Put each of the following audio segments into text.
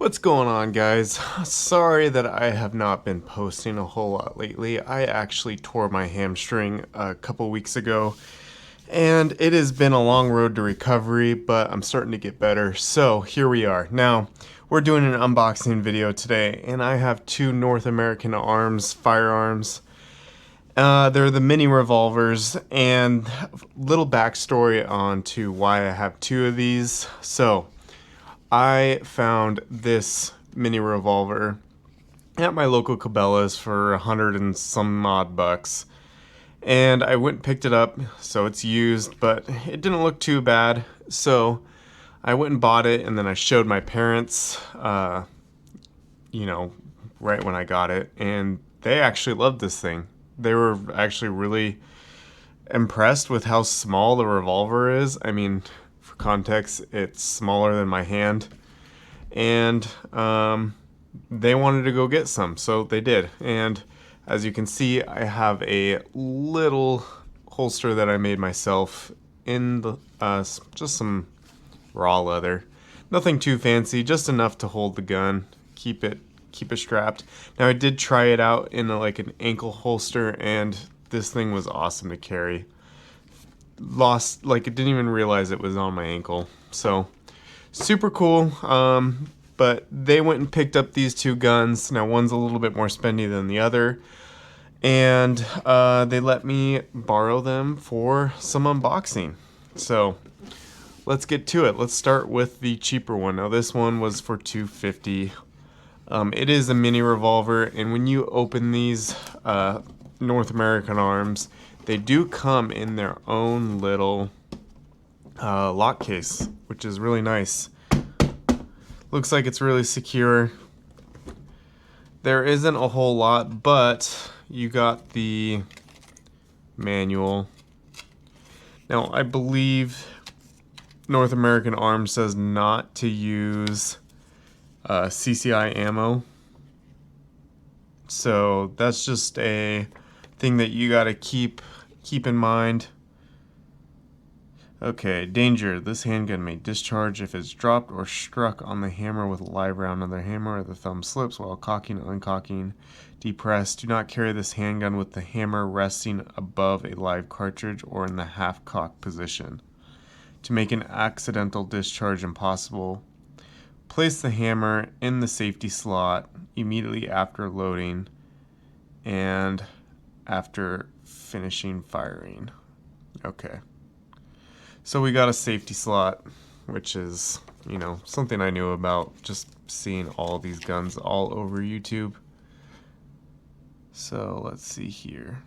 What's going on, guys? Sorry that I have not been posting a whole lot lately. I actually tore my hamstring a couple weeks ago, and it has been a long road to recovery, but I'm starting to get better. So here we are. Now, we're doing an unboxing video today, and I have two North American Arms firearms. They're the mini revolvers, and little backstory on to why I have two of these. So, I found this mini revolver at my local Cabela's for 100 and some odd bucks. And I went and picked it up, so it's used, but it didn't look too bad. So I went and bought it, and then I showed my parents, right when I got it, and they actually loved this thing. They were actually really impressed with how small the revolver is. I mean, for context, it's smaller than my hand. And they wanted to go get some, so they did. And as you can see, I have a little holster that I made myself in the just some raw leather. Nothing too fancy, just enough to hold the gun, keep it strapped. Now I did try it out in an ankle holster, and this thing was awesome to carry. I didn't even realize it was on my ankle. So super cool. But they went and picked up these two guns. Now one's a little bit more spendy than the other, and they let me borrow them for some unboxing. So let's get to it. Let's start with the cheaper one. Now this one was for $250. It is a mini revolver, and when you open these North American Arms, they do come in their own little lock case, which is really nice. Looks like it's really secure. There isn't a whole lot, but you got the manual. Now, I believe North American Arms says not to use CCI ammo. So that's just a thing that you gotta keep in mind. Okay, danger. This handgun may discharge if it's dropped or struck on the hammer with a live round on the hammer, or the thumb slips while cocking and uncocking. Depressed. Do not carry this handgun with the hammer resting above a live cartridge or in the half-cock position. To make an accidental discharge impossible, place the hammer in the safety slot immediately after loading and after finishing firing. Okay. So we got a safety slot, which is, something I knew about just seeing all these guns all over YouTube. So let's see here.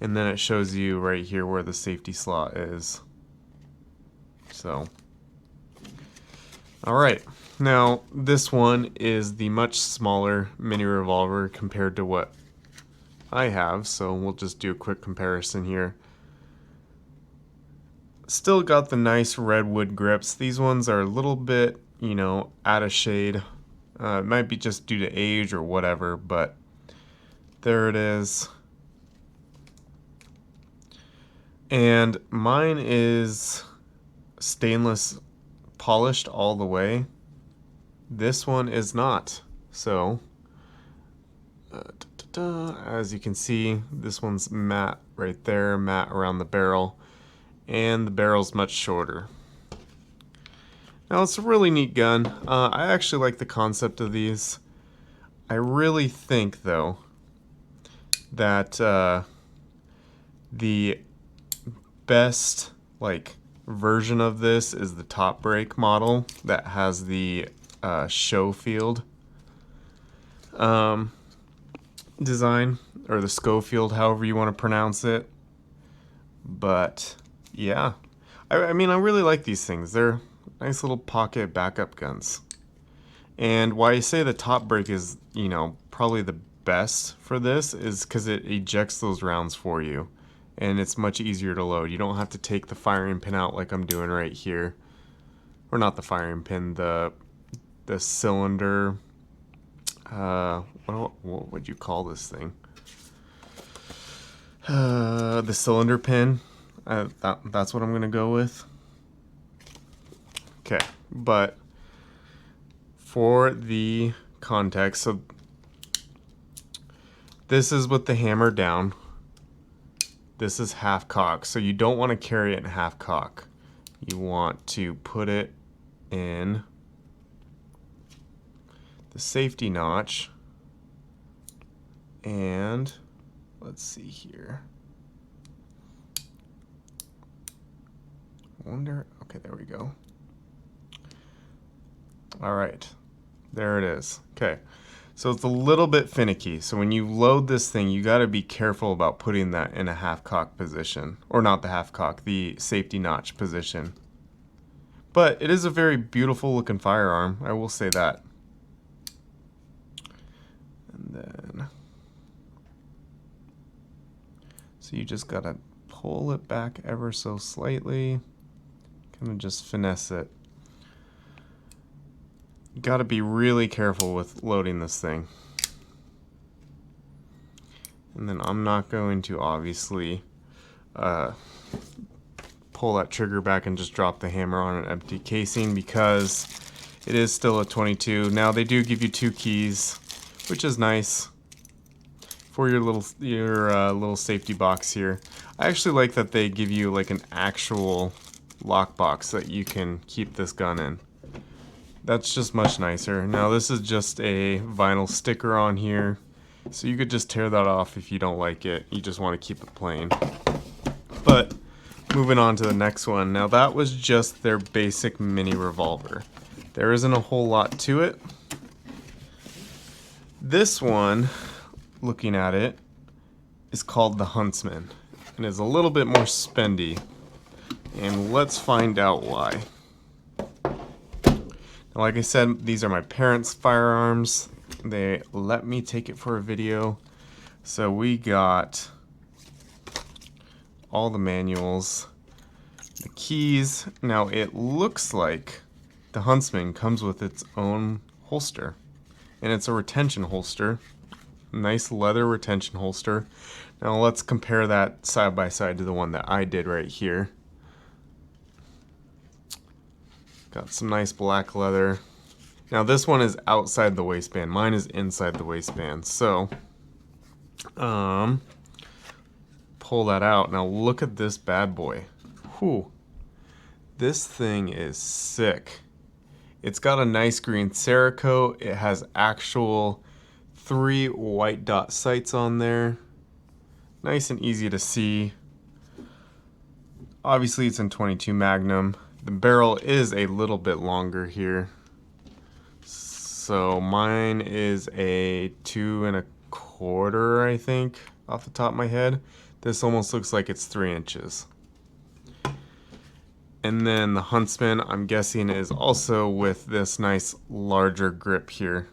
And then it shows you right here where the safety slot is. So, all right. Now, this one is the much smaller mini revolver compared to what I have, so we'll just do a quick comparison here. Still got the nice redwood grips. These ones are a little bit, out of shade. It might be just due to age or whatever, but there it is. And mine is stainless polished all the way. This one is not. So, as you can see, this one's matte right there, matte around the barrel, and the barrel's much shorter. Now, it's a really neat gun. I actually like the concept of these. I really think, though, that the best version of this is the top break model that has the Schofield design, or the Schofield, however you want to pronounce it. But yeah, I mean, I really like these things. They're nice little pocket backup guns. And why I say the top break is, probably the best for this is because it ejects those rounds for you, and it's much easier to load. You don't have to take the firing pin out like I'm doing right here. Or not the firing pin, the cylinder. What would you call this thing? The cylinder pin. That's what I'm gonna go with. Okay, but for the context, so this is with the hammer down. This is half cock, so you don't want to carry it in half cock. You want to put it in the safety notch, and let's see here. Wonder, okay, there we go. All right, there it is. Okay, so it's a little bit finicky. So when you load this thing, you got to be careful about putting that in a half cock position, or not the half cock, the safety notch position. But it is a very beautiful looking firearm, I will say that. And then, so you just gotta pull it back ever so slightly, kind of just finesse it. You gotta be really careful with loading this thing. And then I'm not going to obviously pull that trigger back and just drop the hammer on an empty casing, because it is still a 22. Now they do give you 2 keys, which is nice for your little safety box here. I actually like that they give you like an actual lock box that you can keep this gun in. That's just much nicer. Now this is just a vinyl sticker on here, so you could just tear that off if you don't like it. You just want to keep it plain. But moving on to the next one. Now that was just their basic mini revolver. There isn't a whole lot to it. This one, looking at it, is called the Huntsman and is a little bit more spendy. And let's find out why. Now, like I said, these are my parents' firearms. They let me take it for a video. So we got all the manuals, the keys. Now it looks like the Huntsman comes with its own holster, and it's a retention holster. Nice leather retention holster. Now let's compare that side by side to the one that I did right here. Got some nice black leather. Now this one is outside the waistband. Mine is inside the waistband. So, pull that out. Now look at this bad boy. Whew. This thing is sick. It's got a nice green Cerakote. It has actual 3 white dot sights on there. Nice and easy to see. Obviously it's in 22 Magnum. The barrel is a little bit longer here. So mine is a 2 1/4, I think, off the top of my head. This almost looks like it's 3 inches. And then the Huntsman, I'm guessing, is also with this nice larger grip here,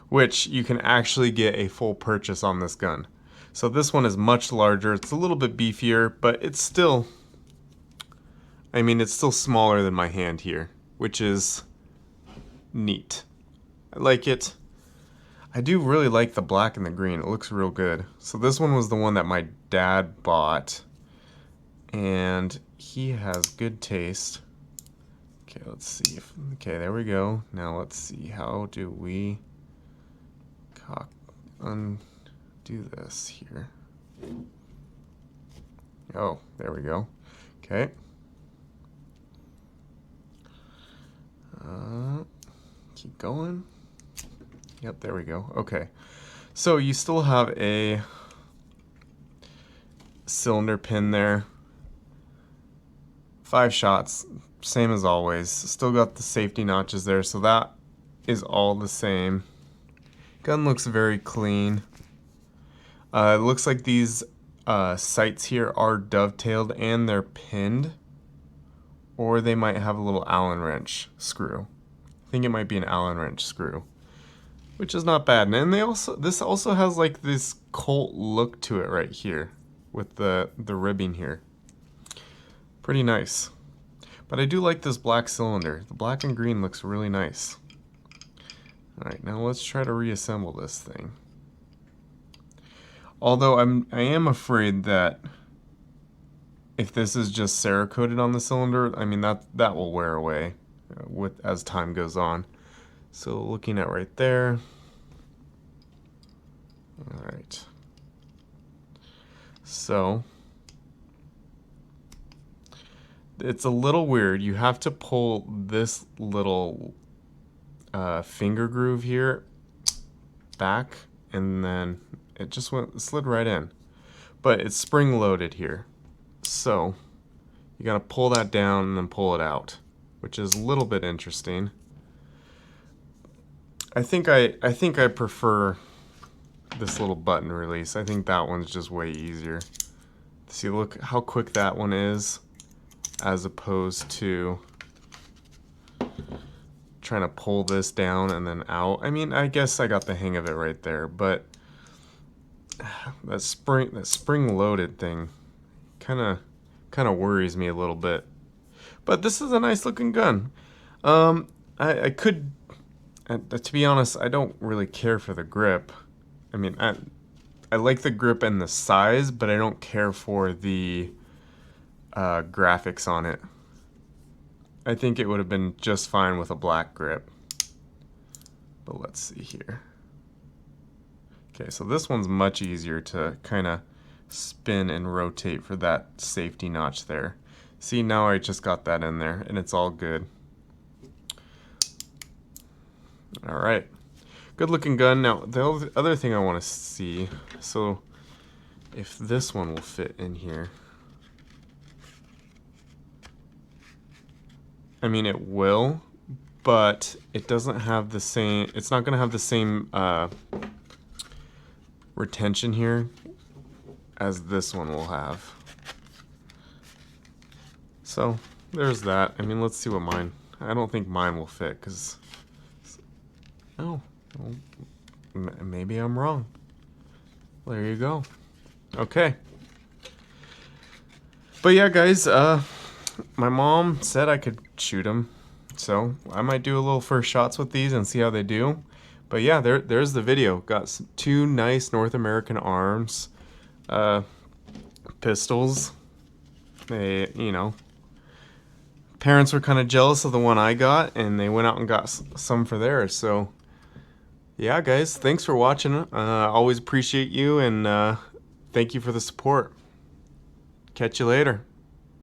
which you can actually get a full purchase on this gun. So this one is much larger. It's a little bit beefier, but it's still, I mean, it's still smaller than my hand here, which is neat. I like it. I do really like the black and the green. It looks real good. So this one was the one that my dad bought, and he has good taste. Okay, let's see. Okay, there we go. Now let's see. How do we undo this here? Oh, there we go. Okay. Keep going. Yep, there we go. Okay. So you still have a cylinder pin there. 5 shots, same as always. Still got the safety notches there, so that is all the same. Gun looks very clean. It looks like these sights here are dovetailed and they're pinned, or they might have a little Allen wrench screw. I think it might be an Allen wrench screw, which is not bad. And this also has like this Colt look to it right here with the ribbing here. Pretty nice. But I do like this black cylinder. The black and green looks really nice. Alright, now let's try to reassemble this thing. Although I am afraid that if this is just Cerakoted on the cylinder, I mean that will wear away. with as time goes on. So looking at right there. All right. So it's a little weird. You have to pull this little finger groove here back, and then it just slid right in. But it's spring loaded here. So you gotta pull that down and then pull it out, which is a little bit interesting. I think I prefer this little button release. I think that one's just way easier. See, look how quick that one is, as opposed to trying to pull this down and then out. I mean, I guess I got the hang of it right there, but that spring loaded thing kind of worries me a little bit. But this is a nice looking gun. I could, to be honest, I don't really care for the grip. I mean, I like the grip and the size, but I don't care for the graphics on it. I think it would have been just fine with a black grip. But let's see here. Okay, so this one's much easier to kind of spin and rotate for that safety notch there. See, now I just got that in there and it's all good. All right, good looking gun. Now the other thing I want to see, so if this one will fit in here. I mean, it will, but it doesn't have the same, it's not gonna have the same retention here as this one will have. So there's that. I mean, let's see what mine, I don't think mine will fit, because, oh, well, maybe I'm wrong. There you go. Okay. But yeah, guys, my mom said I could shoot them, so I might do a little first shots with these and see how they do. But yeah, there's the video. Got two nice North American Arms pistols. They, you know, parents were kind of jealous of the one I got, and they went out and got some for theirs. So yeah, guys, thanks for watching. Always appreciate you, and thank you for the support. Catch you later.